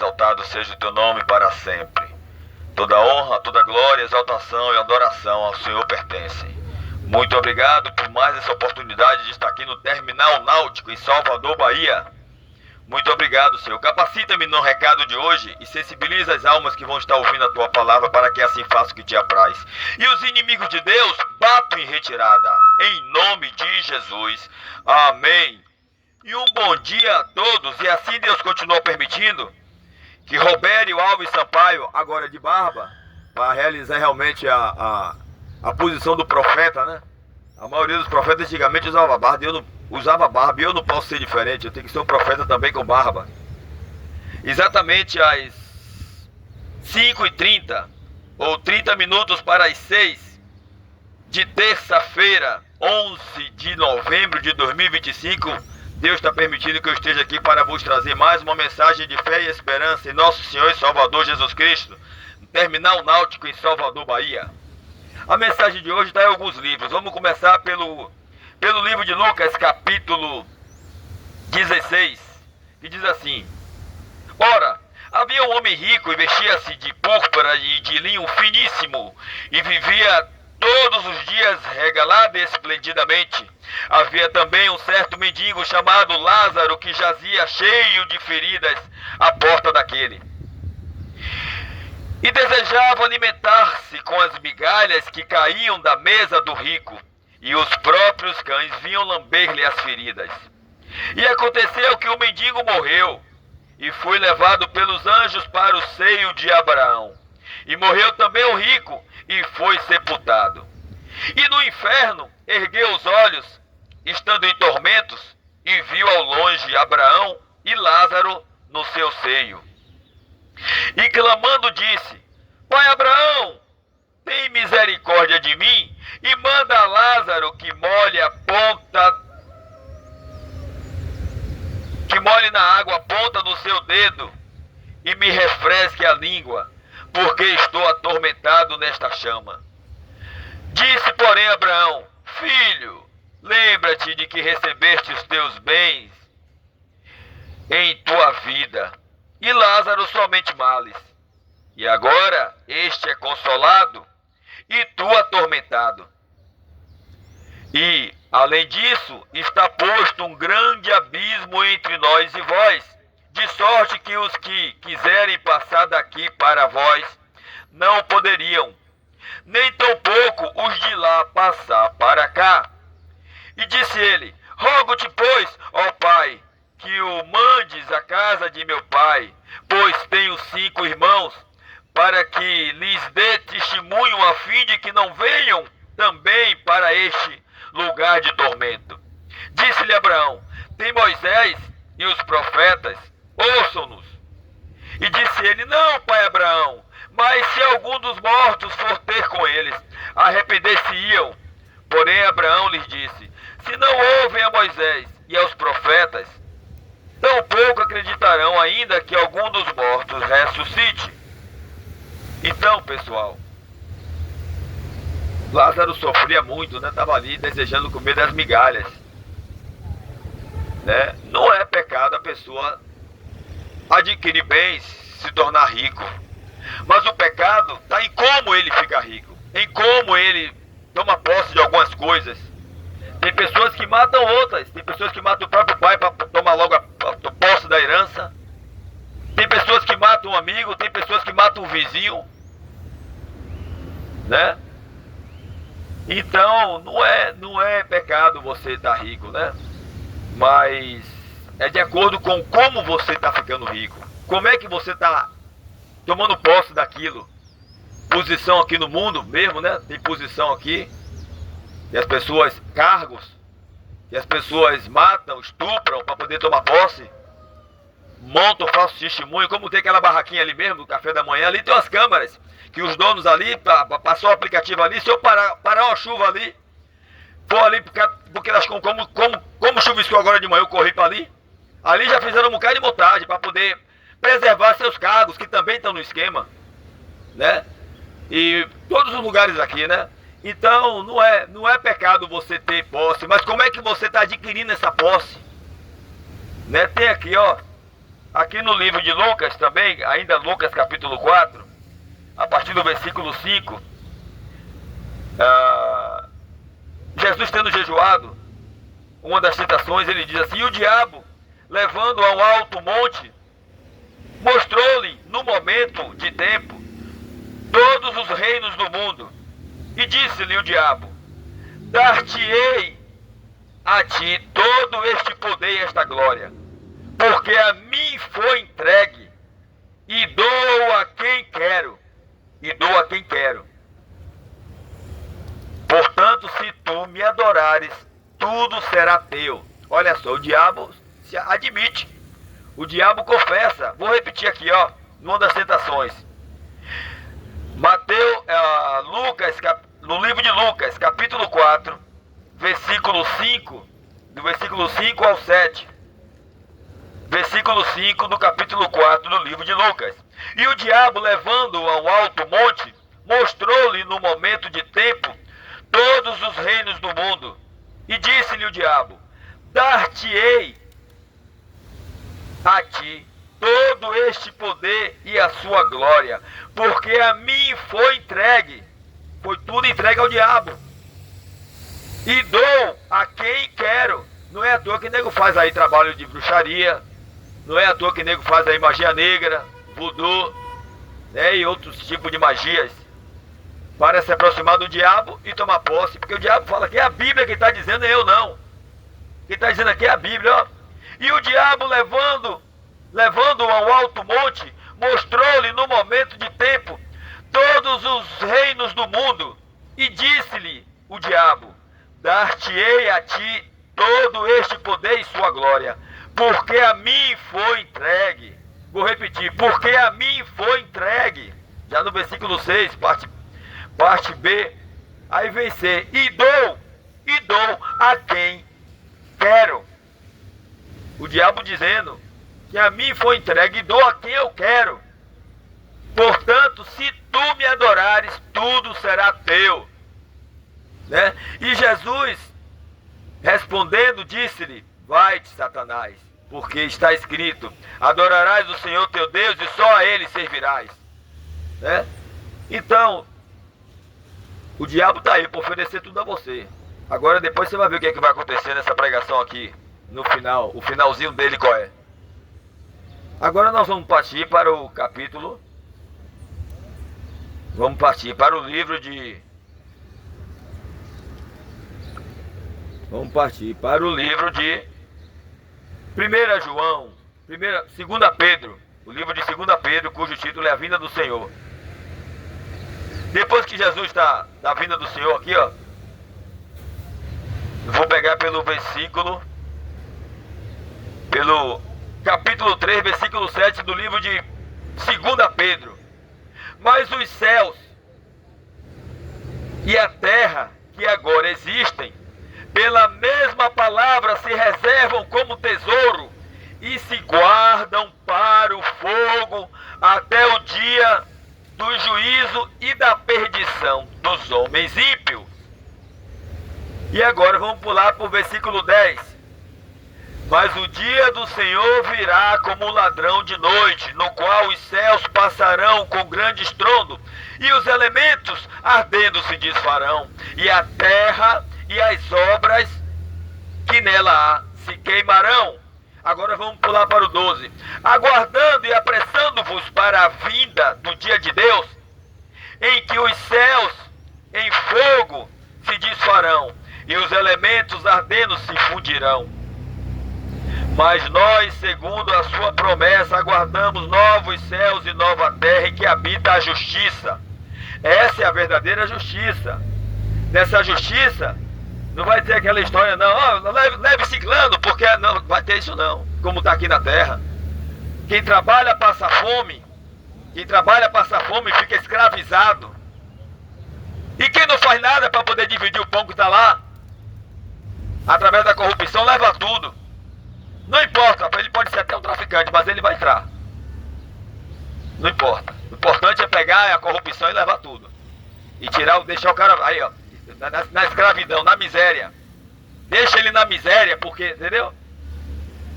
exaltado seja o teu nome para sempre. Toda honra, toda glória, exaltação e adoração ao Senhor pertencem. Muito obrigado por mais essa oportunidade de estar aqui no Terminal Náutico em Salvador, Bahia. Muito obrigado, Senhor. Capacita-me no recado de hoje e sensibiliza as almas que vão estar ouvindo a tua palavra para que assim faça o que te apraz. E os inimigos de Deus batam em retirada. Em nome de Jesus. Amém. E um bom dia a todos. E assim Deus continua permitindo que Robério Alves Sampaio, agora de barba, para realizar realmente a posição do profeta, né? A maioria dos profetas antigamente usava barba, e eu não posso ser diferente, eu tenho que ser um profeta também com barba. Exatamente às 5h30, ou 30 minutos para as 6 de terça-feira, 11 de novembro de 2025, Deus está permitindo que eu esteja aqui para vos trazer mais uma mensagem de fé e esperança em nosso Senhor e Salvador Jesus Cristo, no Terminal Náutico em Salvador, Bahia. A mensagem de hoje está em alguns livros. Vamos começar pelo livro de Lucas, capítulo 16, que diz assim: Ora, havia um homem rico e vestia-se de púrpura e de linho finíssimo, e vivia todos os dias regalado esplendidamente. Havia também um certo mendigo chamado Lázaro, que jazia cheio de feridas à porta daquele, e desejava alimentar-se com as migalhas que caíam da mesa do rico, e os próprios cães vinham lamber-lhe as feridas. E aconteceu que o mendigo morreu, e foi levado pelos anjos para o seio de Abraão. E morreu também o rico, e foi sepultado. E no inferno ergueu os olhos, estando em tormentos, e viu ao longe Abraão e Lázaro no seu seio. E clamando disse: Pai Abraão, tem misericórdia de mim, e manda a Lázaro que molhe na água a ponta do seu dedo, e me refresque a língua, porque estou atormentado nesta chama. Disse, porém, Abraão: Filho, lembra-te de que recebeste os teus bens em tua vida, e Lázaro somente males. E agora este é consolado, e tu atormentado. E, além disso, está posto um grande abismo entre nós e vós, de sorte que os que quiserem passar daqui para vós não poderiam, nem tampouco os de lá passar para cá. E disse ele: Rogo-te, pois, ó Pai, que o mandes à casa de meu pai, pois tenho 5 irmãos, para que lhes dê testemunho, a fim de que não venham também para este lugar de tormento. Disse-lhe Abraão: Tem Moisés e os profetas, ouçam-nos. E disse ele: Não, pai Abraão, mas se algum dos mortos for ter com eles, arrepender-se-iam. Porém Abraão lhes disse: Se não ouvem a Moisés e aos profetas, tampouco acreditarão, ainda que algum dos mortos ressuscite. Então, pessoal, Lázaro sofria muito, né? Estava ali desejando comer das migalhas, né? Não é pecado a pessoa adquirir bens, se tornar rico. Mas o pecado está em como ele fica rico, em como ele toma posse de algumas coisas. Tem pessoas que matam outras, tem pessoas que matam o próprio pai para tomar logo a posse da herança. Tem pessoas que matam um amigo, tem pessoas que matam um vizinho, né? Então, não é pecado você estar rico, né? Mas é de acordo com como você está ficando rico. Como é que você está tomando posse daquilo? Posição aqui no mundo mesmo, né? Tem posição aqui. E as pessoas, cargos, e as pessoas matam, estupram para poder tomar posse. Montam falso testemunho, como tem aquela barraquinha ali mesmo, do café da manhã, ali tem umas câmeras, que os donos ali, passou o aplicativo ali, se eu parar uma chuva ali, for ali, porque elas, como chuviscou agora de manhã, eu corri para ali já fizeram um bocado de montagem, para poder preservar seus cargos, que também estão no esquema, né? E todos os lugares aqui, né? Então, não é pecado você ter posse, mas como é que você está adquirindo essa posse? Né? Tem aqui, ó, aqui no livro de Lucas também, ainda Lucas capítulo 4, a partir do versículo 5, Jesus tendo jejuado, uma das tentações, ele diz assim: e o diabo, levando a um alto monte, mostrou-lhe, no momento de tempo, todos os reinos do mundo. E disse-lhe o diabo: dar-te-ei a ti todo este poder e esta glória, porque a mim foi entregue, e dou a quem quero, e dou a quem quero. Portanto, se tu me adorares, tudo será teu. Olha só, o diabo se admite, o diabo confessa. Vou repetir aqui, ó, numa das tentações. No livro de Lucas, capítulo 4, versículo 5, do versículo 5 ao 7. Versículo 5 do capítulo 4 do livro de Lucas. E o diabo, levando-o a um alto monte, mostrou-lhe no momento de tempo todos os reinos do mundo. E disse-lhe o diabo: dar-te-ei a ti todo este poder e a sua glória, porque a mim foi entregue. Foi tudo entregue ao diabo. E dou a quem quero. Não é à toa que nego faz aí trabalho de bruxaria. Não é à toa que nego faz aí magia negra, voodoo, né, e outros tipos de magias, para se aproximar do diabo e tomar posse. Porque o diabo fala que é a Bíblia que está dizendo, eu não. Quem está dizendo aqui é a Bíblia, ó. E o diabo, levando-o ao alto monte, mostrou-lhe no momento de tempo todos os reinos do mundo. E disse-lhe o diabo: dar-te-ei a ti todo este poder e sua glória, porque a mim foi entregue. Vou repetir: porque a mim foi entregue. Já no versículo 6, parte B, aí vem C. E dou a quem quero. O diabo dizendo que a mim foi entregue e dou a quem eu quero. Portanto, se tu me adorares, tudo será teu. Né? E Jesus, respondendo, disse-lhe: vai-te, Satanás, porque está escrito: adorarás o Senhor teu Deus e só a Ele servirás. Né? Então, o diabo está aí para oferecer tudo a você. Agora depois você vai ver o que é que vai acontecer nessa pregação aqui, no final, o finalzinho dele qual é. Agora nós vamos partir para o capítulo, vamos partir para o livro de... Vamos partir para o livro de 1 João, 2 Pedro, o livro de 2 Pedro, cujo título é a vinda do Senhor. Depois que Jesus está da vinda do Senhor aqui, ó, eu vou pegar pelo capítulo 3, versículo 7 do livro de 2 Pedro. Mas os céus e a terra que agora existem, pela mesma palavra se reservam como tesouro e se guardam para o fogo até o dia do juízo e da perdição dos homens ímpios. E agora vamos pular para o versículo 10. Mas o dia do Senhor virá como um ladrão de noite, no qual os céus passarão com grande estrondo, e os elementos ardendo se desfarão, e a terra e as obras que nela há se queimarão. Agora vamos pular para o 12. Aguardando e apressando-vos para a vinda do dia de Deus, em que os céus em fogo se desfarão, e os elementos ardendo se fundirão. Mas nós, segundo a sua promessa, aguardamos novos céus e nova terra em que habita a justiça. Essa é a verdadeira justiça. Nessa justiça, não vai ter aquela história, não, leve ciclano, porque não vai ter isso não, como está aqui na terra. Quem trabalha passa fome, fica escravizado. E quem não faz nada para poder dividir o pão que está lá, através da corrupção, leva tudo. Não importa, ele pode ser até um traficante, mas ele vai entrar. Não importa. O importante é pegar a corrupção e levar tudo. E deixar o cara aí, ó, na escravidão, na miséria. Deixa ele na miséria, porque, entendeu?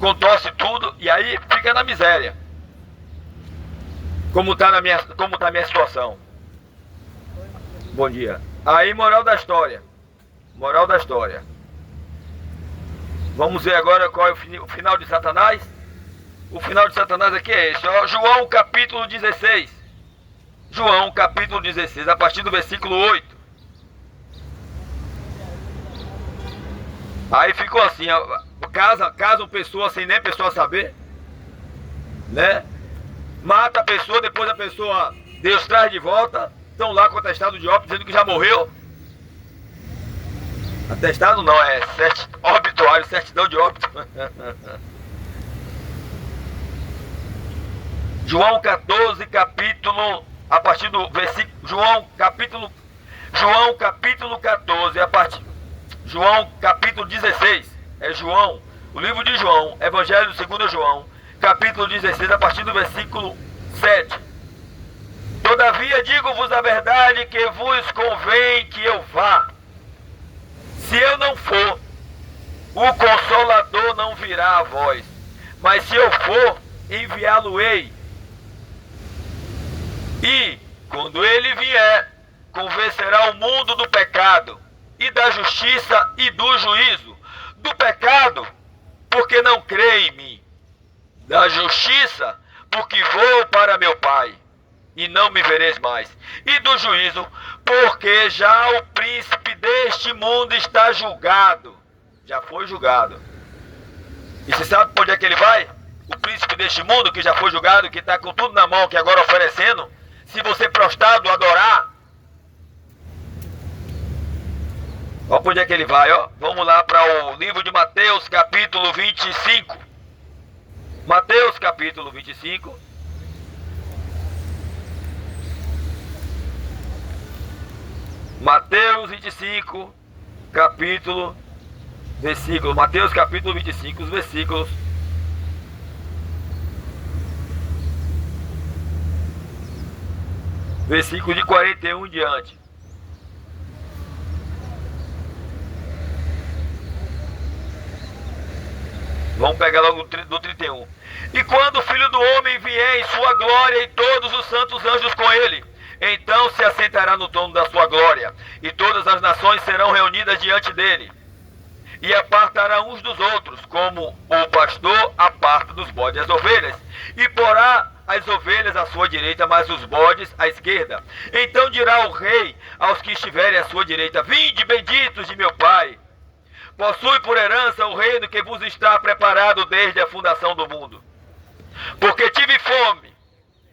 contorce tudo e aí fica na miséria. Como tá a minha situação. Bom dia. Aí, moral da história. Moral da história. Vamos ver agora qual é o final de Satanás. O final de Satanás aqui é esse, ó. João capítulo 16. João capítulo 16, a partir do versículo 8. Aí ficou assim, ó, casam pessoa sem nem a pessoa saber, né? Mata a pessoa, depois a pessoa, Deus traz de volta. Estão lá com o atestado de óbito dizendo que já morreu. Atestado não, é obituário, certidão de óbito. João 14, capítulo, a partir do versículo, João capítulo 14, a partir, João capítulo 16, é João, o livro de João, Evangelho segundo João, capítulo 16, a partir do versículo 7. Todavia digo-vos a verdade, que vos convém que eu vá. Se eu não for, o Consolador não virá a vós. Mas se eu for, enviá-lo-ei. E, quando ele vier, convencerá o mundo do pecado, e da justiça e do juízo. Do pecado, porque não crê em mim. Da justiça, porque vou para meu Pai, e não me vereis mais. E do juízo, porque já o príncipe deste mundo está julgado. Já foi julgado. E você sabe por onde é que ele vai? O príncipe deste mundo, que já foi julgado, que está com tudo na mão, que agora oferecendo. Se você prostrado adorar, olha por onde é que ele vai, ó. Vamos lá para o livro de Mateus, capítulo 25. Mateus, capítulo 25. Mateus 25, capítulo, versículo, Mateus capítulo 25, os versículos versículo de 41 em diante. Vamos pegar logo do 31. E quando o Filho do Homem vier em sua glória e todos os santos anjos com ele, então se assentará no trono da sua glória, e todas as nações serão reunidas diante dele, e apartará uns dos outros, como o pastor aparta dos bodes as ovelhas, e porá as ovelhas à sua direita, mas os bodes à esquerda. Então dirá o rei aos que estiverem à sua direita: vinde, benditos de meu Pai, possui por herança o reino que vos está preparado desde a fundação do mundo. Porque tive fome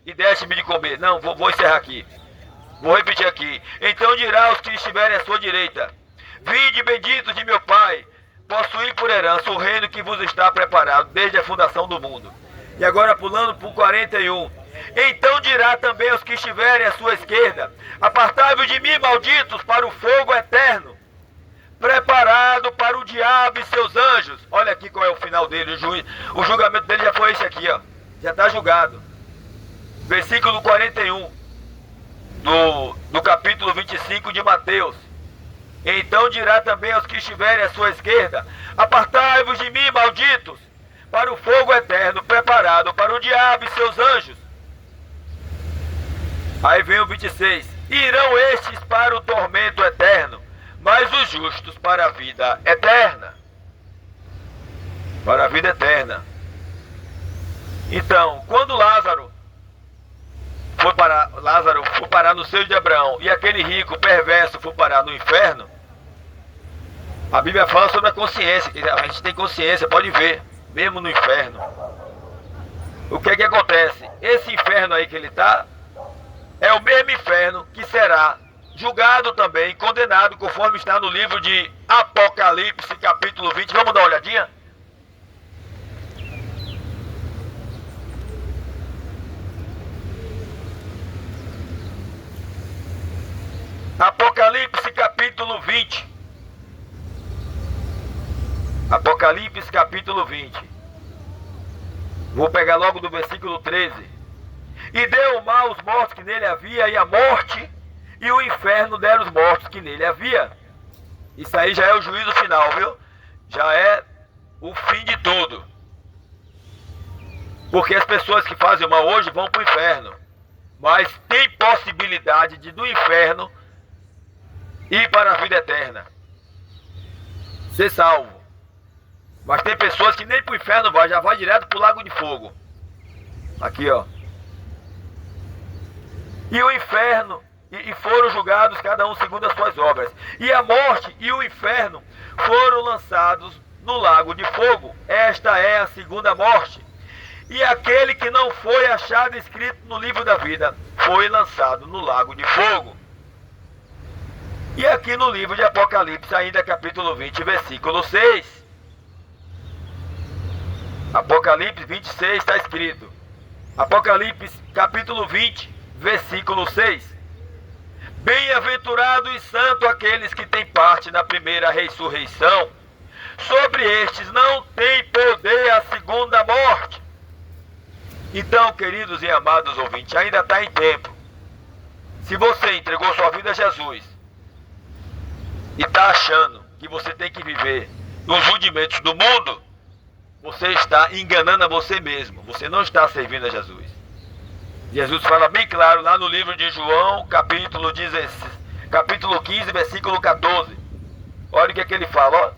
e deste-me de comer. Não, vou encerrar aqui. Vou repetir aqui. Então dirá aos que estiverem à sua direita: vinde, benditos de meu Pai, possuí por herança o reino que vos está preparado desde a fundação do mundo. E agora pulando para o 41. Então dirá também aos que estiverem à sua esquerda: apartai-vos de mim, malditos, para o fogo eterno, preparado para o diabo e seus anjos. Olha aqui qual é o final dele. O julgamento dele já foi esse aqui, ó. Já está julgado. Versículo 41 do capítulo 25 de Mateus. Então dirá também aos que estiverem à sua esquerda: apartai-vos de mim, malditos, para o fogo eterno, preparado para o diabo e seus anjos. Aí vem o 26. Irão estes para o tormento eterno, mas os justos para a vida eterna. Para a vida eterna. Então, quando Lázaro foi parar no seio de Abraão, e aquele rico perverso foi parar no inferno, a Bíblia fala sobre a consciência, que a gente tem consciência, pode ver, mesmo no inferno. O que é que acontece? Esse inferno aí que ele está, é o mesmo inferno que será julgado também, condenado, conforme está no livro de Apocalipse, capítulo 20. Vamos dar uma olhadinha? Apocalipse, capítulo 20. Apocalipse, capítulo 20. Vou pegar logo do versículo 13. E deu o mal os mortos que nele havia, e a morte e o inferno deram os mortos que nele havia. Isso aí já é o juízo final, viu? Já é o fim de tudo. Porque as pessoas que fazem o mal hoje vão para o inferno. Mas tem possibilidade de do inferno ir para a vida eterna. Ser salvo. Mas tem pessoas que nem para o inferno vai, já vai direto para o lago de fogo. Aqui, ó. E o inferno, e foram julgados cada um segundo as suas obras. E a morte e o inferno foram lançados no lago de fogo. Esta é a segunda morte. E aquele que não foi achado escrito no livro da vida foi lançado no lago de fogo. E aqui no livro de Apocalipse, ainda capítulo 20, versículo 6. Apocalipse 26 está escrito. Apocalipse capítulo 20, versículo 6. Bem-aventurado e santo aqueles que têm parte na primeira ressurreição. Sobre estes não tem poder a segunda morte. Então, queridos e amados ouvintes, ainda está em tempo. Se você entregou sua vida a Jesus e está achando que você tem que viver nos rudimentos do mundo, você está enganando a você mesmo. Você não está servindo a Jesus. Jesus fala bem claro lá no livro de João, capítulo 15, versículo 14. Olha o que é que ele fala, ó.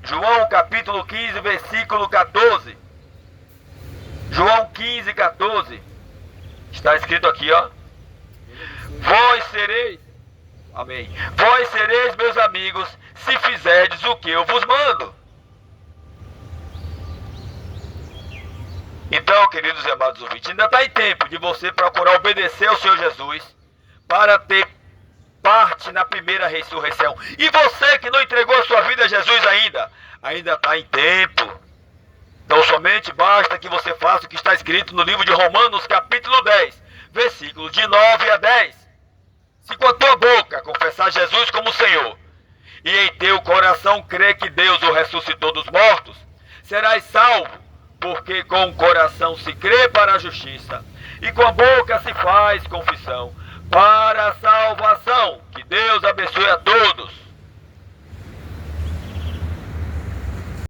João, capítulo 15, versículo 14. João 15, 14. Está escrito aqui, ó. Vós sereis, amém. Vós sereis meus amigos, se fizerdes o que eu vos mando. Então, queridos e amados ouvintes, ainda está em tempo de você procurar obedecer ao Senhor Jesus para ter parte na primeira ressurreição. E você que não entregou a sua vida a Jesus ainda está em tempo. Então somente basta que você faça o que está escrito no livro de Romanos, capítulo 10, versículos de 9 a 10. Se com a tua boca confessar Jesus como Senhor, e em teu coração crer que Deus o ressuscitou dos mortos, serás salvo, porque com o coração se crê para a justiça, e com a boca se faz confissão para a salvação. Que Deus abençoe a todos.